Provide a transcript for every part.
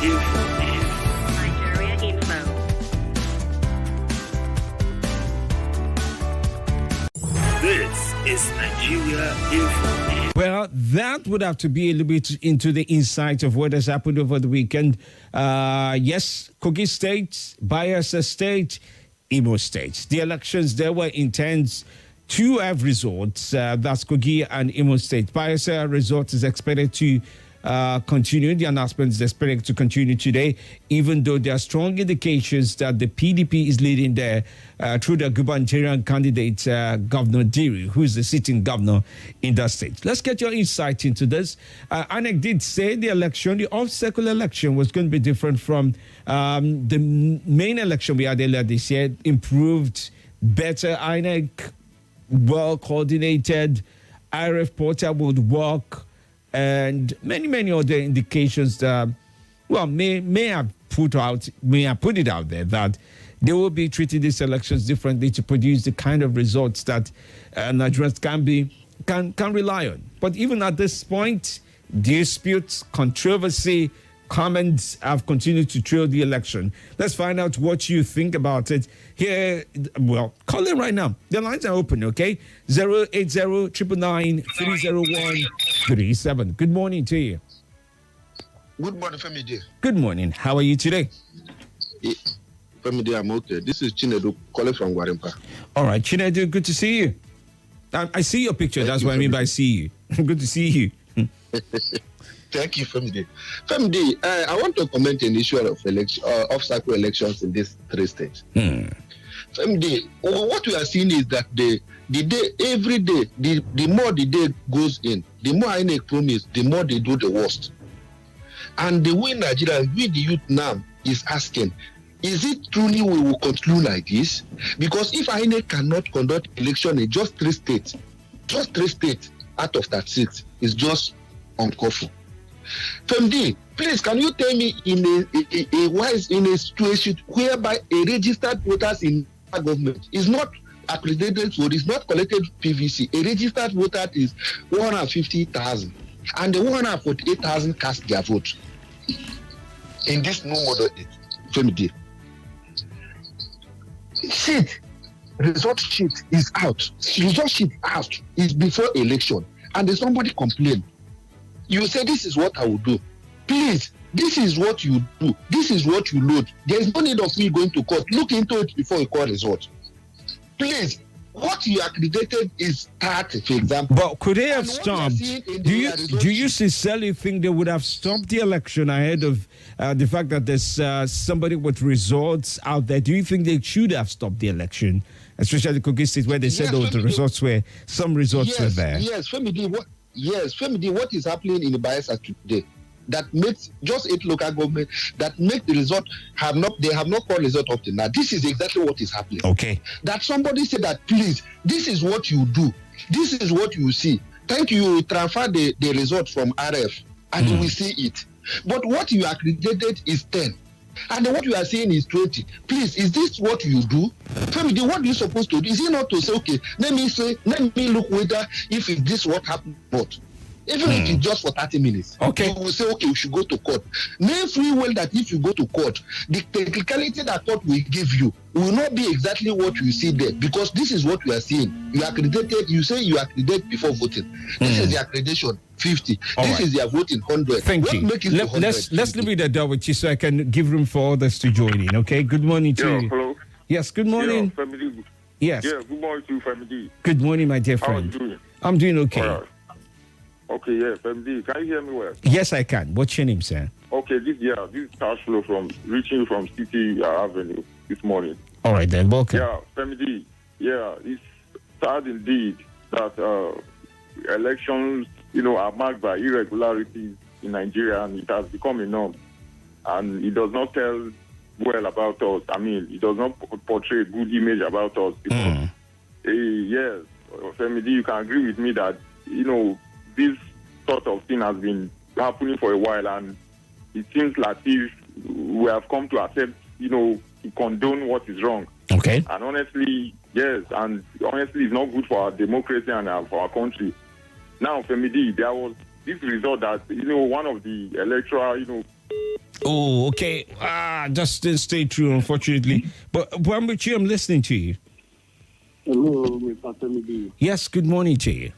Nigeria Info. This is Nigeria Info. Well, that would have to be a little bit into the insight of what has happened over the weekend. Yes, Kogi State, Bayelsa State, Imo State. The elections there were intense. Two have results. That's Kogi and Imo State. Bayelsa result is expected to continue. The announcement is expected to continue today, even though there are strong indications that the PDP is leading there through the gubernatorial candidate, Governor Diri, who is the sitting governor in that state. Let's get your insight into this. INEC did say the election, the off-cycle election, was going to be different from the main election we had earlier this year. Improved, better INEC, well-coordinated, IRF portal would work, and many other indications that, well, may have put it out there that they will be treating these elections differently to produce the kind of results that Nigerians can rely on. But even at this point, disputes, controversy, comments have continued to trail the election. Let's find out what you think about it here. Well, call in right now. The lines are open, okay? 080-999-301-37. Good morning to you. Good morning, Femi. Good morning. How are you today? Femi, I'm okay. This is Chinedu calling from Gwarimpa. All right, Chinedu, good to see you. I see your picture. That's what I mean by see you. Good to see you. Thank you, Femi. Femi, I want to comment on the issue of off-cycle elections in these three states. Femi, what we are seeing is that every day, the more the day goes in, the more INEC promise, the more they do the worst. And the way Nigeria, we the youth now, is asking, is it truly we will continue like this? Because if INEC cannot conduct election in just three states out of that 6 is just uncalled. Femdi, please, can you tell me in a situation whereby a registered voters in our government is not accredited vote, is not collected PVC, a registered voter is 150,000, and the 148,000 cast their vote in this new model? Femdi, result sheet is out. Result sheet out is before election, and then somebody complained. You say, this is what I will do. Please, this is what you do. This is what you load. There is no need of me going to court. Look into it before you call result. Please, what you accredited is 30, for example. But could they have stopped? Do you sincerely think they would have stopped the election ahead of the fact that there's somebody with results out there? Do you think they should have stopped the election, especially Kogi State, where they said the results were there? Yes, Femi, what is happening in the Bayelsa today that makes just 8 local government that make the result they have not called result up to now. This is exactly what is happening. Okay. That somebody said that, please, this is what you do. This is what you see. Thank you, transfer the result from RF and you will see it. But what you accredited is 10. And then what you are saying is 20. Please, is this what you do? Femi, what are you supposed to do? Is it not to say, okay, let me look whether if this what happened or not? Even if it's just for 30 minutes. Okay. You will say, okay, we should go to court. Name free well that if you go to court, the technicality that court will give you will not be exactly what you see there, because this is what we are seeing. You accredited, you say you accredited before voting. This is the accreditation 50. This is their voting 100. Thank you. Let's leave it there with you so I can give room for others to join in. Okay. Good morning to you. Hello. Yes. Good morning. Yeah, family. Yes. Yeah. Good morning to you, family. Good morning, my dear friend. How are you doing? I'm doing okay. All right. Okay, yeah, family. Can you hear me well? Yes, I can. What's your name, sir? Okay, this is cash flow from reaching you from City Avenue this morning. All right, then. Welcome. Yeah, family. Yeah, it's sad indeed that elections, are marked by irregularities in Nigeria, and it has become a norm. And it does not tell well about us. I mean, it does not portray a good image about us. Because, yes, family, you can agree with me that, this sort of thing has been happening for a while, and it seems like if we have come to accept, to condone what is wrong. Okay. And honestly, yes, and honestly, it's not good for our democracy and for our country. Now, Femi, there was this result that, one of the electoral, Oh, okay. Just didn't stay true, unfortunately. But Bwambuchi, I'm listening to you. Hello, Mr. Femi. Yes, good morning to you.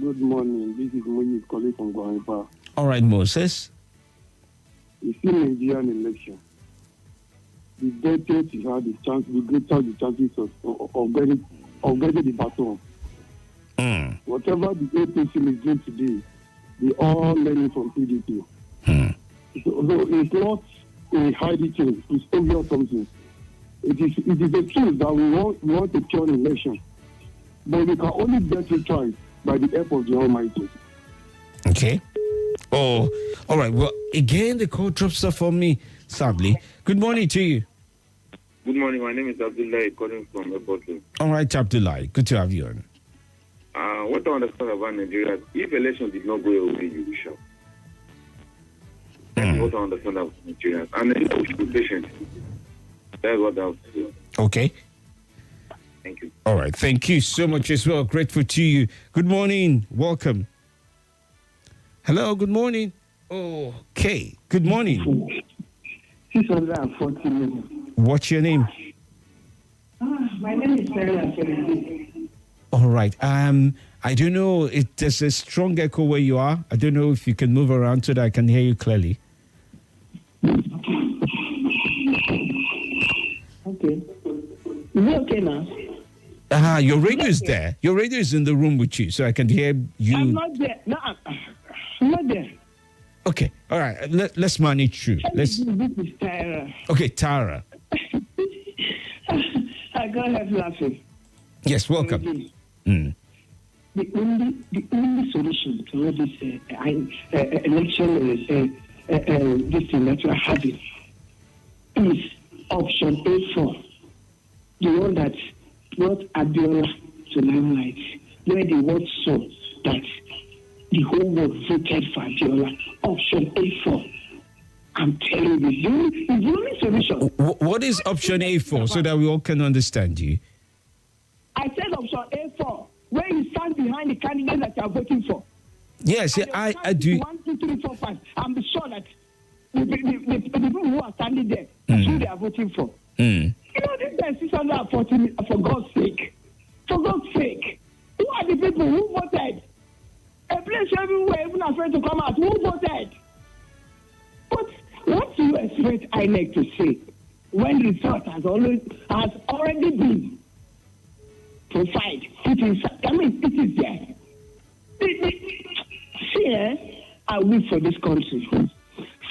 Good morning. This is Moses calling from Guanipa. All right, Moses. It's still Nigerian election. The greater you have the chance, the greater the chances of getting the baton. Whatever the APC is doing today, they all learning from PDP. So it's not a hiding thing. It's obvious something. It is the truth that we want a pure election. But we can only get it right by the help of the Almighty. Okay. Oh, all right. Well, again, the call drops off on me, sadly. Good morning to you. Good morning. My name is Abdullah, calling from Airport. All right, Abdullah. Good to have you on. What I understand about Nigeria, if election did not go your way, you will shout. That's what I understand about Nigeria. And then we should be patient. That's what I have to do. Okay. Thank you. All right. Thank you so much as well. Grateful to you. Good morning. Welcome. Hello. Good morning. Okay. Good morning. 640 million. What's your name? My name is Sarah. All right. I don't know. There's a strong echo where you are. I don't know if you can move around so that I can hear you clearly. Okay. Is it okay now? Your radio is there. Your radio is in the room with you, so I can hear you. I'm not there. No, I'm not there. Okay. All right. Let's manage through. This is Tara. Okay, Tara. I can't help laughing. Yes, welcome. The only solution to all this election this thing that we are having is option A4, the one that brought Abiola to limelight, where they want so that the whole world voted for Abiola. Option A4. I'm telling you, it's the only solution. What is option A for, so that we all can understand you? I said option A4, where you stand behind the candidate that you are voting for. Yes, I do. 1, 2, 3, 4, 5. I'm sure that the people who are standing there, that's who they are voting for. You know, this is 640, for God's sake. For God's sake. Who are the people who voted? A place everywhere, even afraid to come out. Who voted? What do you expect INEC to say when the result has already been provided? It is there. See, I wish for this country.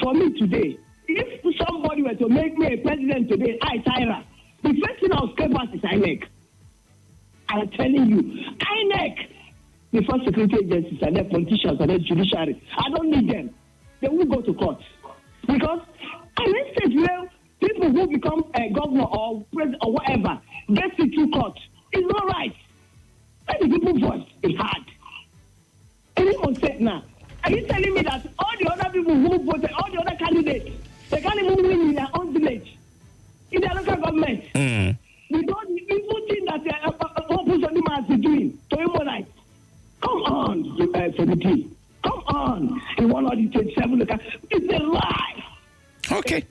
For me today, if somebody were to make me a president today, Tyra, the first thing I would scrape out is INEC. I'm telling you, INEC, the first security agencies and their politicians and their judiciary, I don't need them. They will go to court. Because in this state where people who become a governor or president or whatever get into court, it's not right. Let the people voice is hard. Anyone said now, are you telling me that all the other people who voted, all the other candidates, they can't even win in their own village, in their local government? We don't even think that opposition must be doing to human rights. Come on, Femi. Come on. In one of the 27 local, it's a lie. Okay.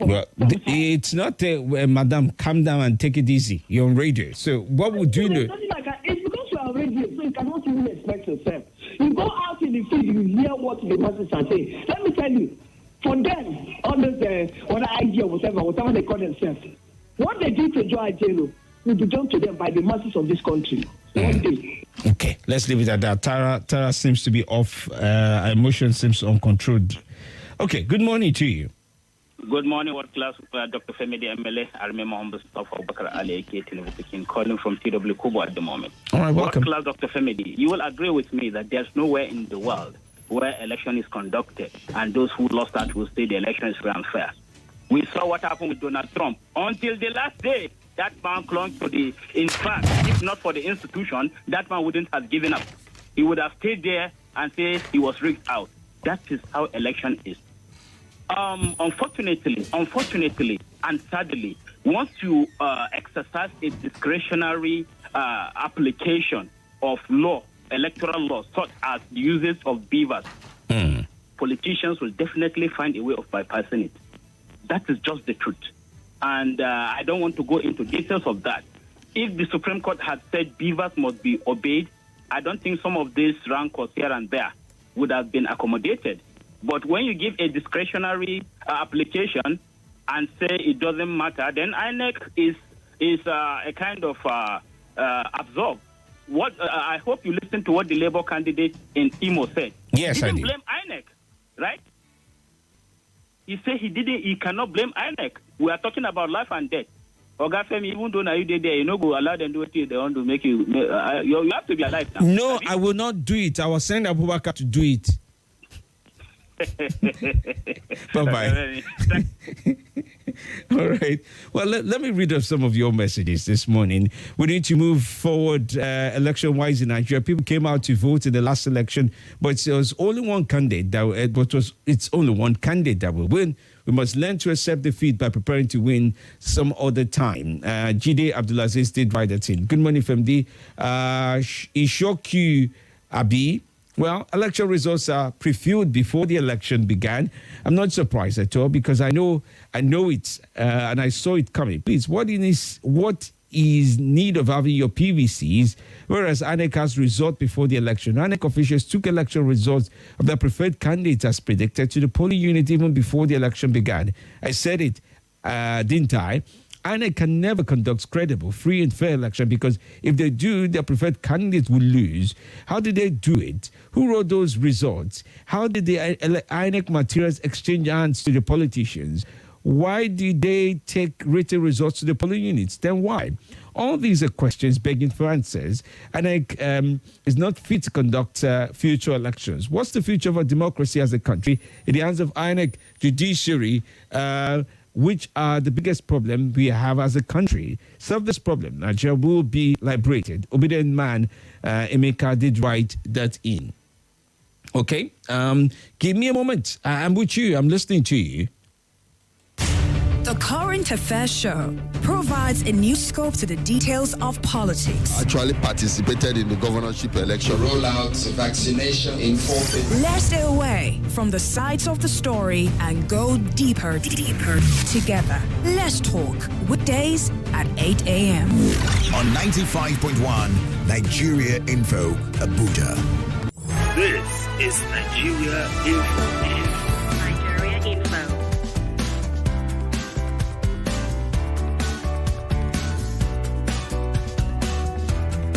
Well, it's not madam, calm down and take it easy. You're on radio. So what would you do? It's because you're on radio, so you cannot even expect yourself. You go out in the field, you hear what the masses are saying. Let me tell you, for them, all those other idea, whatever they call themselves, what they did to Joe Ajero will be done to them by the masses of this country. One day. Okay, let's leave it at that. Tara seems to be off. Her emotion seems uncontrolled. Okay, good morning to you. Good morning, World Class, Dr. Femi, the MLA. I remember Mustafa Bakar Ali, calling from TW Kubo at the moment. All right, welcome. World Class, Dr. Femi, you will agree with me that there's nowhere in the world where election is conducted and those who lost that will say the election is fair and fair. We saw what happened with Donald Trump. Until the last day, that man clung to the... In fact, if not for the institution, that man wouldn't have given up. He would have stayed there and said he was rigged out. That is how election is. Unfortunately, and sadly, once you exercise a discretionary application of law, electoral law, such as the uses of beavers, politicians will definitely find a way of bypassing it. That is just the truth. And I don't want to go into details of that. If the Supreme Court had said beavers must be obeyed, I don't think some of these rancors here and there would have been accommodated. But when you give a discretionary application and say it doesn't matter, then INEC is a kind of absorb. What I hope you listen to what the Labour candidate in Imo said. Yes, he I didn't did. blame INEC, right? He said he cannot blame INEC. We are talking about life and death. Oga Femi, even though now you did there, you know, go allow them do what they want to make you. You have to be alive now. No, I will not do it. I will send Abubakar to do it. Bye-bye. All right. Well, let me read off some of your messages this morning. We need to move forward election-wise in Nigeria. People came out to vote in the last election, but there was only one candidate it's only one candidate that will win. We must learn to accept defeat by preparing to win some other time. Jide Abdulaziz did write that in. Good morning, FMD. Ishoku Abi. Well, election results are previewed before the election began. I'm not surprised at all because I know it and I saw it coming. Please, what is need of having your PVCs, whereas INEC has result before the election? INEC officials took election results of their preferred candidates as predicted to the polling unit even before the election began. I said it, didn't I? INEC can never conduct credible, free and fair election because if they do, their preferred candidates will lose. How did they do it? Who wrote those results? How did the INEC materials exchange hands to the politicians? Why did they take written results to the polling units? Then why? All these are questions begging for answers. INEC is not fit to conduct future elections. What's the future of our democracy as a country? In the hands of INEC, judiciary, which are the biggest problem we have as a country. Solve this problem, Nigeria will be liberated. Obedient man, Emeka did write that in. Okay, give me a moment. I'm with you. I'm listening to you. The Current Affairs Show provides a new scope to the details of politics. Actually participated in the governorship election. Rollout of vaccination in 4 phases. Let's stay away from the sides of the story and go deeper together. Let's talk weekdays at 8 a.m. on 95.1 Nigeria Info, Abuja. This is Nigeria Info.